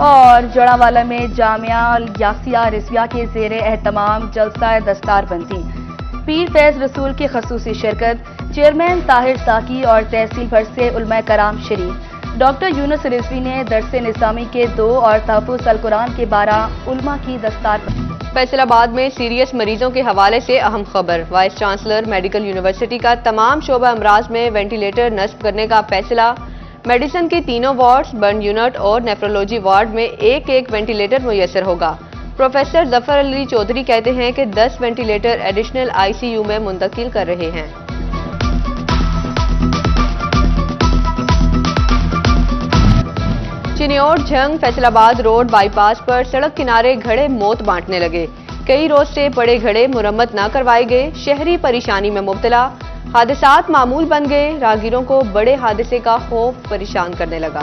اور جوڑاوالا میں جامعہ یاسیہ رضویہ کے زیر اہتمام جلسہ دستار بندی، پیر فیض رسول کی خصوصی شرکت، چیئرمین طاہر ساکی اور تحصیل بھر سے علماء کرام شریک۔ ڈاکٹر یونس رضوی نے درس نظامی کے 2 اور تحفظ القرآن کے 12 علماء کی دستار بندی۔ فیصل آباد میں سیریس مریضوں کے حوالے سے اہم خبر، وائس چانسلر میڈیکل یونیورسٹی کا تمام شعبہ امراض میں وینٹیلیٹر نصب کرنے کا فیصلہ، میڈیسن کے تینوں وارڈز، برن یونٹ اور نیفرولوجی وارڈ میں ایک وینٹیلیٹر میسر ہوگا۔ پروفیسر ظفر علی چودھری کہتے ہیں کہ 10 ventilator additional I C U میں منتقل کر رہے ہیں۔ چنیوٹ جھنگ فیصل آباد روڈ بائی پاس پر سڑک کنارے گھڑے موت بانٹنے لگے، کئی روز سے پڑے گھڑے مرمت نہ کروائے گئے، شہری پریشانی میں مبتلا، حادثات معمول بن گئے، راہگیروں کو بڑے حادثے کا خوف پریشان کرنے لگا۔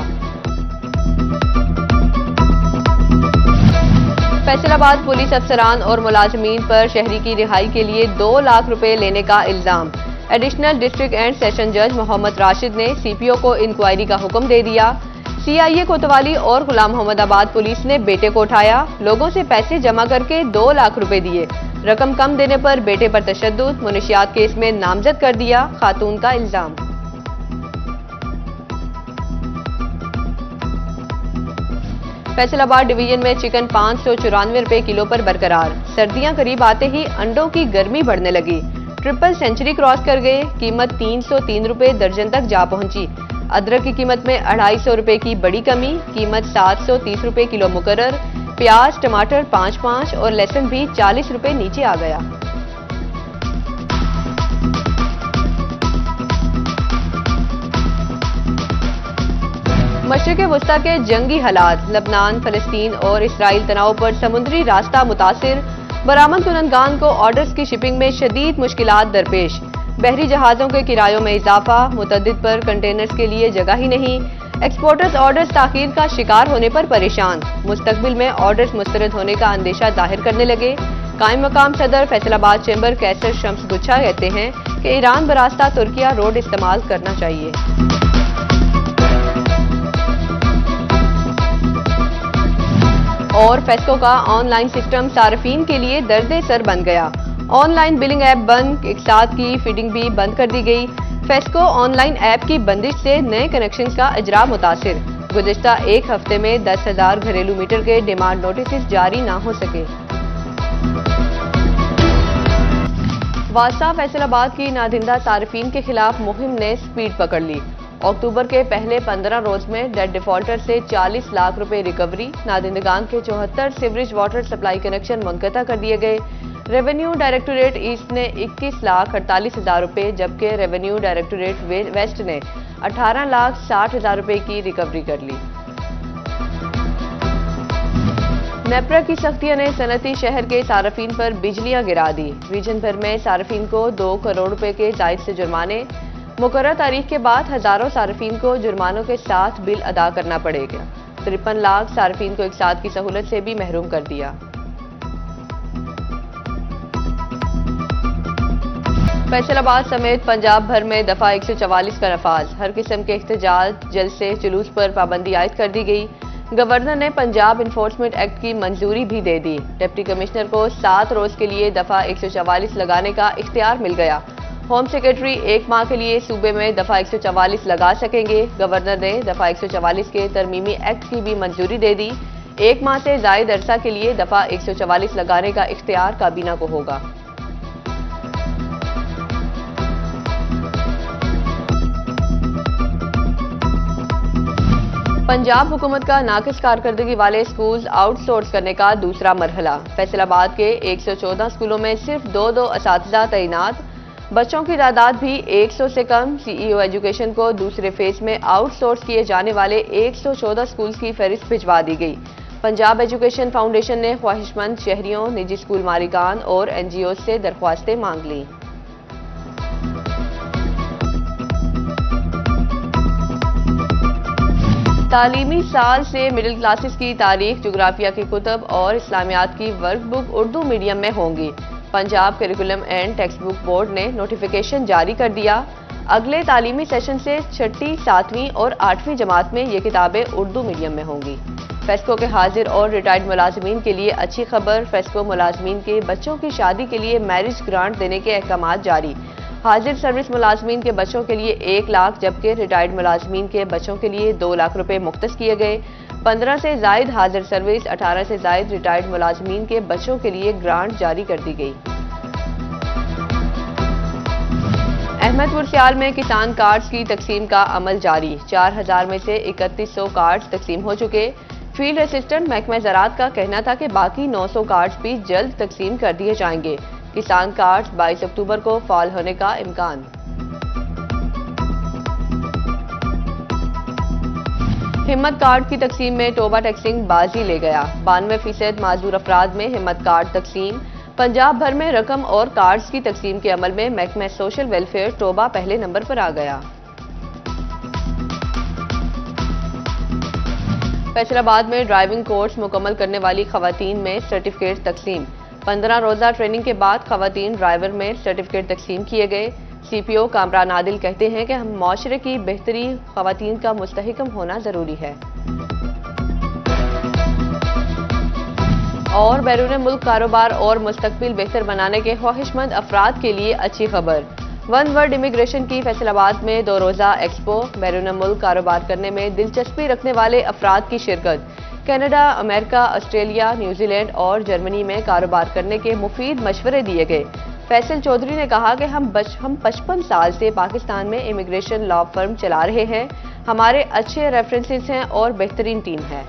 فیصل آباد پولیس افسران اور ملازمین پر شہری کی رہائی کے لیے 2 لاکھ روپے لینے کا الزام، ایڈیشنل ڈسٹرکٹ اینڈ سیشن جج محمد راشد نے سی پی او کو انکوائری کا حکم دے دیا۔ سی آئی اے کوتوالی اور غلام محمد آباد پولیس نے بیٹے کو اٹھایا، لوگوں سے پیسے جمع کر کے 2 لاکھ روپے دیے، رقم کم دینے پر بیٹے پر تشدد، منشیات کیس میں نامزد کر دیا، خاتون کا الزام۔ فیصل آباد ڈویژن میں چکن 594 روپے کلو پر برقرار، سردیاں قریب آتے ہی انڈوں کی گرمی بڑھنے لگی، ٹرپل سینچری کراس کر گئے، قیمت 303 روپے درجن تک جا پہنچی۔ ادرک کی قیمت میں 250 روپے کی بڑی کمی، قیمت 730 روپے کلو مقرر، پیاز ٹماٹر 5 اور لہسن بھی 40 روپے نیچے آ گیا۔ مشرق وسطی کے جنگی حالات، لبنان، فلسطین اور اسرائیل تناؤ پر سمندری راستہ متاثر، برآمد کنندگان کو آرڈرز کی شپنگ میں شدید مشکلات درپیش، بحری جہازوں کے کرایوں میں اضافہ، متعدد پر کنٹینرز کے لیے جگہ ہی نہیں، ایکسپورٹرز آرڈرز تاخیر کا شکار ہونے پر پریشان، مستقبل میں آرڈرز مسترد ہونے کا اندیشہ ظاہر کرنے لگے۔ قائم مقام صدر فیصل آباد چیمبر کیسر شمس گچھا کہتے ہیں کہ ایران براستہ ترکیہ روڈ استعمال کرنا چاہیے۔ اور فیسکو کا آن لائن سسٹم صارفین کے لیے درد سر بن گیا، آن لائن بلنگ ایپ بند، اقساط کی فیڈنگ بھی بند کر دی گئی۔ فیسکو آن لائن ایپ کی بندش سے نئے کنیکشنز کا اجرا متاثر، گزشتہ ایک ہفتے میں 10,000 گھریلو میٹر کے ڈیمانڈ نوٹسز جاری نہ ہو سکے۔ واسطہ فیصل آباد کی نادندہ صارفین کے خلاف مہم نے سپیڈ پکڑ لی، اکتوبر کے پہلے 15 روز میں ڈیٹ ڈیفالٹر سے 40 لاکھ روپے ریکوری، نادندگان کے 74 سیوریج واٹر سپلائی کنیکشن منقطع کر دیے گئے۔ ریونیو ڈائریکٹوریٹ ایسٹ نے 21,48,000 روپے جبکہ ریونیو ڈائریکٹوریٹ ویسٹ نے 18,60,000 روپے کی ریکوری کر لی۔ نیپرا کی سختیوں نے صنعتی شہر کے صارفین پر بجلیاں گرا دی، ریجن بھر میں صارفین کو 2 کروڑ روپے کے زائد سے جرمانے، مقررہ تاریخ کے بعد ہزاروں صارفین کو جرمانوں کے ساتھ بل ادا کرنا پڑے گا، 53 لاکھ صارفین کو اقساط کی سہولت سے بھی محروم کر دیا۔ فیصل آباد سمیت پنجاب بھر میں دفعہ 144 کا نفاذ، ہر قسم کے احتجاج، جلسے، جلوس پر پابندی عائد کر دی گئی۔ گورنر نے پنجاب انفورسمنٹ ایکٹ کی منظوری بھی دے دی، ڈپٹی کمشنر کو 7 روز کے لیے دفعہ 144 لگانے کا اختیار مل گیا۔ ہوم سیکرٹری 1 ماہ کے لیے صوبے میں دفعہ 144 لگا سکیں گے۔ گورنر نے دفعہ 144 کے ترمیمی ایکٹ کی بھی منظوری دے دی، 1 ماہ سے زائد عرصہ کے لیے دفعہ 144 لگانے کا اختیار کابینہ کو ہوگا۔ پنجاب حکومت کا ناقص کارکردگی والے سکولز آؤٹ سورس کرنے کا دوسرا مرحلہ، فیصل آباد کے 114 اسکولوں میں صرف 2 اساتذہ تعینات، بچوں کی تعداد بھی 100 سے کم۔ سی ای او ایجوکیشن کو دوسرے فیز میں آؤٹ سورس کیے جانے والے 114 سکولز کی فہرست بھجوا دی گئی۔ پنجاب ایجوکیشن فاؤنڈیشن نے خواہش مند شہریوں، نجی اسکول مالکان اور این جی اوز سے درخواستیں مانگ لیں۔ تعلیمی سال سے مڈل کلاسز کی تاریخ، جغرافیہ کی کتب اور اسلامیات کی ورک بک اردو میڈیم میں ہوں گی۔ Punjab curriculum and text book board نے نوٹیفیکیشن جاری کر دیا، اگلے تعلیمی سیشن سے 6ٹھی، 7ویں اور 8ویں جماعت میں یہ کتابیں اردو میڈیم میں ہوں گی۔ فیسکو کے حاضر اور ریٹائرڈ ملازمین کے لیے اچھی خبر، فیسکو ملازمین کے بچوں کی شادی کے لیے میرج گرانٹ دینے کے احکامات جاری۔ حاضر سروس ملازمین کے بچوں کے لیے 1 لاکھ جبکہ ریٹائرڈ ملازمین کے بچوں کے لیے 2 لاکھ روپے مختص کیے گئے۔ 15 سے زائد حاضر سروس، 18 سے زائد ریٹائرڈ ملازمین کے بچوں کے لیے گرانٹ جاری کر دی گئی۔ احمد پور سیال میں کسان کارڈز کی تقسیم کا عمل جاری، 4000 میں سے 3100 کارڈز تقسیم ہو چکے۔ فیلڈ اسسٹنٹ محکمہ زراعت کا کہنا تھا کہ باقی 900 کارڈز بھی جلد تقسیم کر دیے جائیں گے۔ کسان کارڈز 22 اکتوبر کو فعال ہونے کا امکان۔ ہمت کارڈ کی تقسیم میں ٹوبہ ٹیکسنگ بازی لے گیا، 92% معذور افراد میں ہمت کارڈ تقسیم۔ پنجاب بھر میں رقم اور کارڈز کی تقسیم کے عمل میں محکمہ سوشل ویلفیئر ٹوبہ پہلے نمبر پر آ گیا۔ فیصل آباد میں ڈرائیونگ کورس مکمل کرنے والی خواتین میں سرٹیفکیٹ تقسیم۔ 15 روزہ ٹریننگ کے بعد خواتین ڈرائیور میں سرٹیفکیٹ تقسیم کیے گئے۔ سی پی او کامران عادل کہتے ہیں کہ ہم معاشرے کی بہتری خواتین کا مستحکم ہونا ضروری ہے۔ اور بیرون ملک کاروبار اور مستقبل بہتر بنانے کے خواہش مند افراد کے لیے اچھی خبر، ون ورلڈ امیگریشن کی فیصل آباد میں 2 روزہ ایکسپو، بیرون ملک کاروبار کرنے میں دلچسپی رکھنے والے افراد کی شرکت۔ کینیڈا، امریکہ، آسٹریلیا، نیوزی لینڈ اور جرمنی میں کاروبار کرنے کے مفید مشورے دیے گئے۔ فیصل چودھری نے کہا کہ ہم 55 سال سے پاکستان میں امیگریشن لا فرم چلا رہے ہیں، ہمارے اچھے ریفرنسز ہیں اور بہترین ٹیم ہے۔